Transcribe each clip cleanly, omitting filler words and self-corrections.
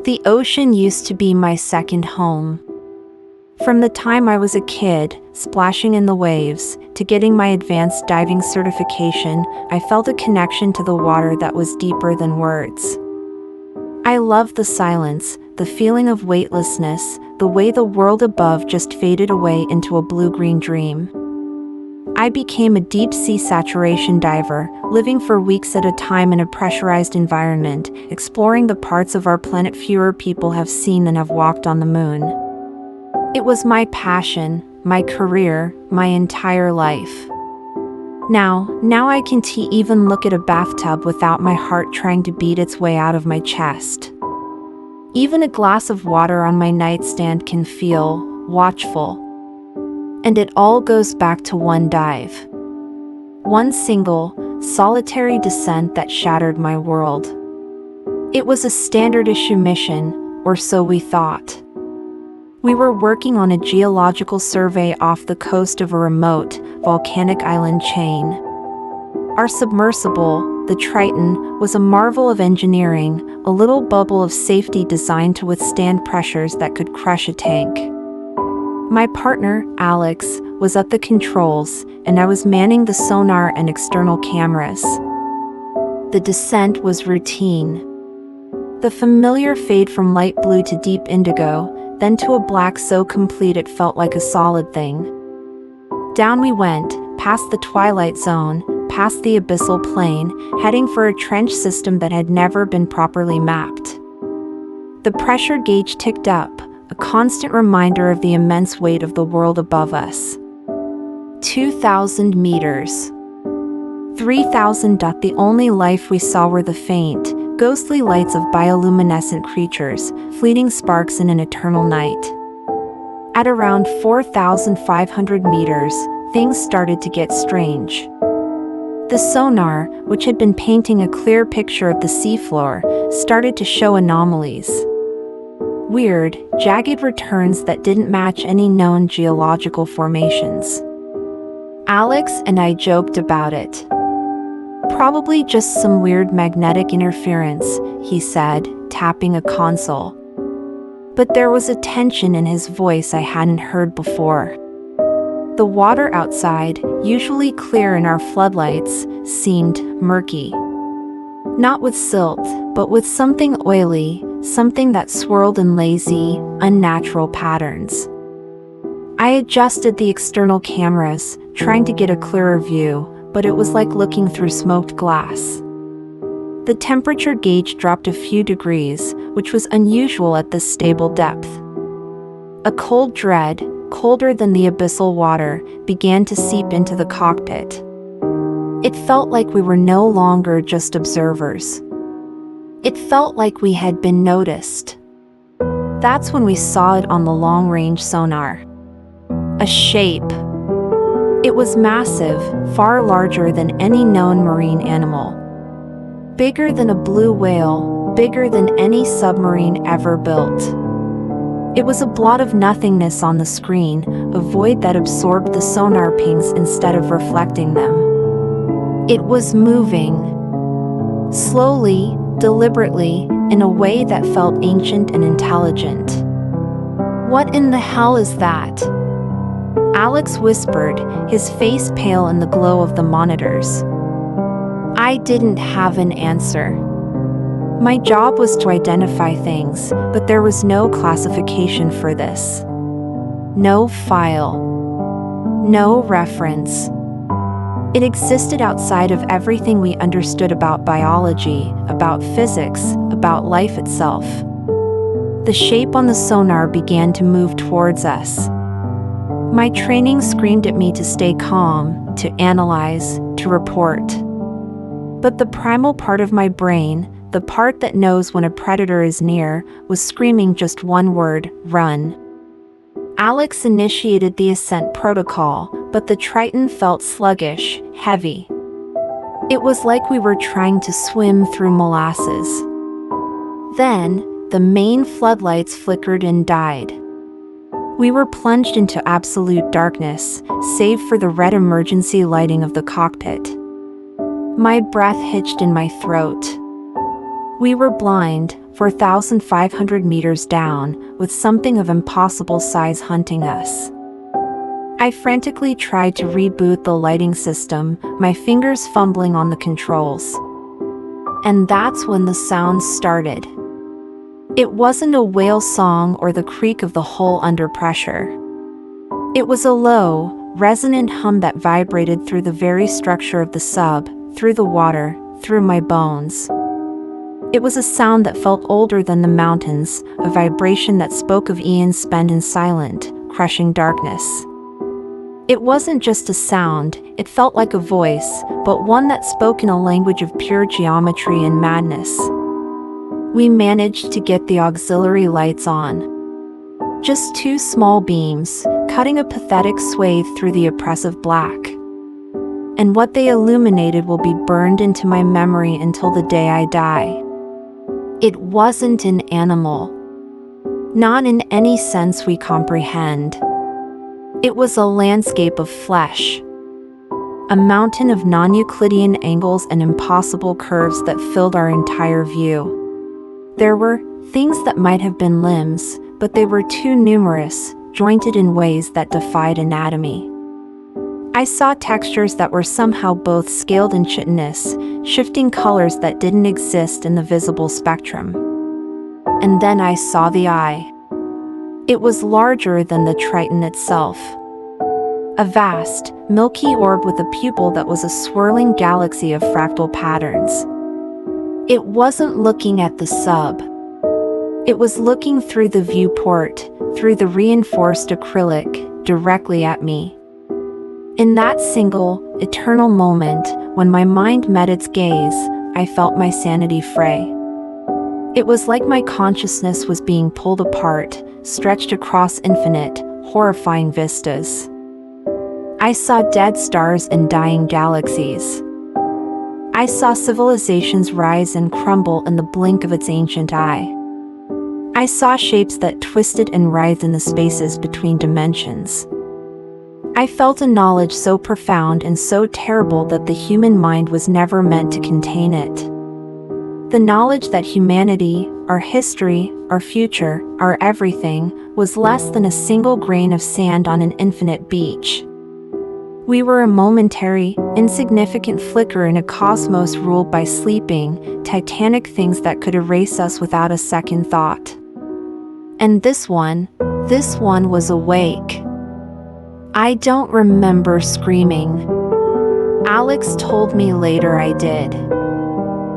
The ocean used to be my second home. From the time I was a kid, splashing in the waves, to getting my advanced diving certification, I felt a connection to the water that was deeper than words. I loved the silence, the feeling of weightlessness, the way the world above just faded away into a blue-green dream. I became a deep-sea saturation diver, living for weeks at a time in a pressurized environment, exploring the parts of our planet fewer people have seen than have walked on the moon. It was my passion, my career, my entire life. Now I can't even look at a bathtub without my heart trying to beat its way out of my chest. Even a glass of water on my nightstand can feel watchful. And it all goes back to one dive. One single, solitary descent that shattered my world. It was a standard-issue mission, or so we thought. We were working on a geological survey off the coast of a remote, volcanic island chain. Our submersible, the Triton, was a marvel of engineering, a little bubble of safety designed to withstand pressures that could crush a tank. My partner, Alex, was at the controls, and I was manning the sonar and external cameras. The descent was routine. The familiar fade from light blue to deep indigo, then to a black so complete it felt like a solid thing. Down we went, past the twilight zone, past the abyssal plain, heading for a trench system that had never been properly mapped. The pressure gauge ticked up, a constant reminder of the immense weight of the world above us. 2,000 meters. 3,000. The only life we saw were the faint, ghostly lights of bioluminescent creatures, fleeting sparks in an eternal night. At around 4,500 meters, things started to get strange. The sonar, which had been painting a clear picture of the seafloor, started to show anomalies. Weird, jagged returns that didn't match any known geological formations. Alex and I joked about it. Probably just some weird magnetic interference, he said, tapping a console. But there was a tension in his voice I hadn't heard before. The water outside, usually clear in our floodlights, seemed murky. Not with silt, but with something oily, something that swirled in lazy, unnatural patterns. I adjusted the external cameras, trying to get a clearer view, but it was like looking through smoked glass. The temperature gauge dropped a few degrees, which was unusual at this stable depth. A cold dread, colder than the abyssal water, began to seep into the cockpit. It felt like we were no longer just observers. It felt like we had been noticed. That's when we saw it on the long-range sonar. A shape. It was massive, far larger than any known marine animal. Bigger than a blue whale, bigger than any submarine ever built. It was a blot of nothingness on the screen, a void that absorbed the sonar pings instead of reflecting them. It was moving. Slowly, deliberately, in a way that felt ancient and intelligent. "What in the hell is that?" Alex whispered, his face pale in the glow of the monitors. I didn't have an answer. My job was to identify things, but there was no classification for this. No file. No reference. It existed outside of everything we understood about biology, about physics, about life itself. The shape on the sonar began to move towards us. My training screamed at me to stay calm, to analyze, to report. But the primal part of my brain, the part that knows when a predator is near, was screaming just one word: run. Alex initiated the ascent protocol, but the Triton felt sluggish, heavy. It was like we were trying to swim through molasses. Then, the main floodlights flickered and died. We were plunged into absolute darkness, save for the red emergency lighting of the cockpit. My breath hitched in my throat. We were blind, 4,500 meters down, with something of impossible size hunting us. I frantically tried to reboot the lighting system, my fingers fumbling on the controls. And that's when the sounds started. It wasn't a whale song or the creak of the hull under pressure. It was a low, resonant hum that vibrated through the very structure of the sub, through the water, through my bones. It was a sound that felt older than the mountains, a vibration that spoke of eons spent in silent, crushing darkness. It wasn't just a sound, it felt like a voice, but one that spoke in a language of pure geometry and madness. We managed to get the auxiliary lights on. Just two small beams, cutting a pathetic swathe through the oppressive black. And what they illuminated will be burned into my memory until the day I die. It wasn't an animal. Not in any sense we comprehend. It was a landscape of flesh. A mountain of non-Euclidean angles and impossible curves that filled our entire view. There were things that might have been limbs, but they were too numerous, jointed in ways that defied anatomy. I saw textures that were somehow both scaled and chitinous, shifting colors that didn't exist in the visible spectrum. And then I saw the eye. It was larger than the Triton itself. A vast, milky orb with a pupil that was a swirling galaxy of fractal patterns. It wasn't looking at the sub. It was looking through the viewport, through the reinforced acrylic, directly at me. In that single, eternal moment, when my mind met its gaze, I felt my sanity fray. It was like my consciousness was being pulled apart, stretched across infinite, horrifying vistas. I saw dead stars and dying galaxies. I saw civilizations rise and crumble in the blink of its ancient eye. I saw shapes that twisted and writhed in the spaces between dimensions. I felt a knowledge so profound and so terrible that the human mind was never meant to contain it. The knowledge that humanity, our history, our future, our everything, was less than a single grain of sand on an infinite beach. We were a momentary, insignificant flicker in a cosmos ruled by sleeping, titanic things that could erase us without a second thought. And this one was awake. I don't remember screaming. Alex told me later I did.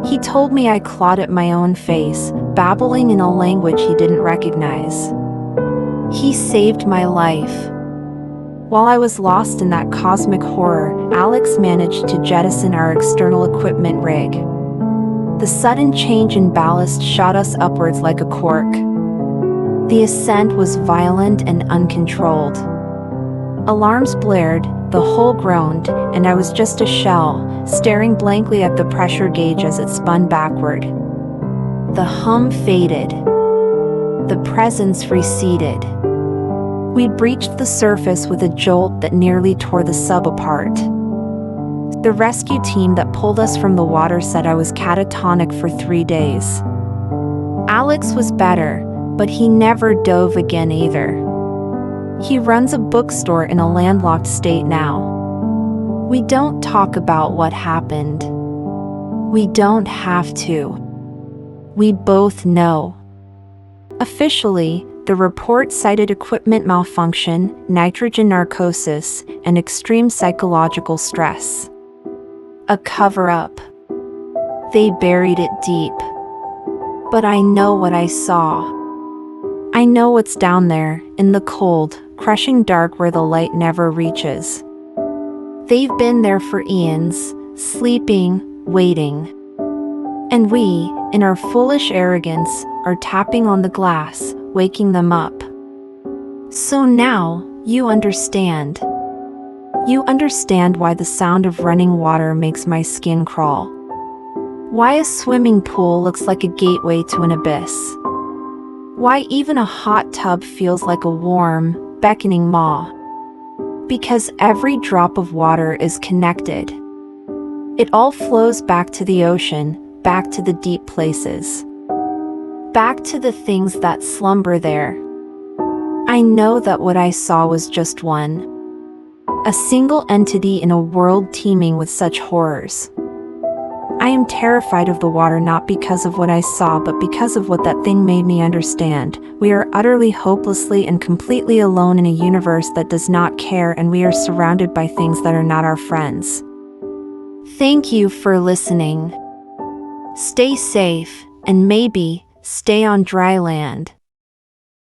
He told me I clawed at my own face, babbling in a language he didn't recognize. He saved my life. While I was lost in that cosmic horror, Alex managed to jettison our external equipment rig. The sudden change in ballast shot us upwards like a cork. The ascent was violent and uncontrolled. Alarms blared, the hull groaned, and I was just a shell, staring blankly at the pressure gauge as it spun backward. The hum faded. The presence receded. We breached the surface with a jolt that nearly tore the sub apart. The rescue team that pulled us from the water said I was catatonic for 3 days. Alex was better, but he never dove again either. He runs a bookstore in a landlocked state now. We don't talk about what happened. We don't have to. We both know. Officially, the report cited equipment malfunction, nitrogen narcosis, and extreme psychological stress. A cover-up. They buried it deep. But I know what I saw. I know what's down there, in the cold, crushing dark where the light never reaches. They've been there for eons, sleeping, waiting. And we, in our foolish arrogance, are tapping on the glass, waking them up. So now, you understand. You understand why the sound of running water makes my skin crawl. Why a swimming pool looks like a gateway to an abyss. Why even a hot tub feels like a warm, beckoning maw. Because every drop of water is connected. It all flows back to the ocean, back to the deep places. back to the things that slumber there. I know that what I saw was just a single entity in a world teeming with such horrors. I am terrified of the water not because of what I saw but because of what that thing made me understand. We are utterly hopelessly and completely alone in a universe that does not care, and we are surrounded by things that are not our friends. Thank you for listening. Stay safe, and maybe stay on dry land.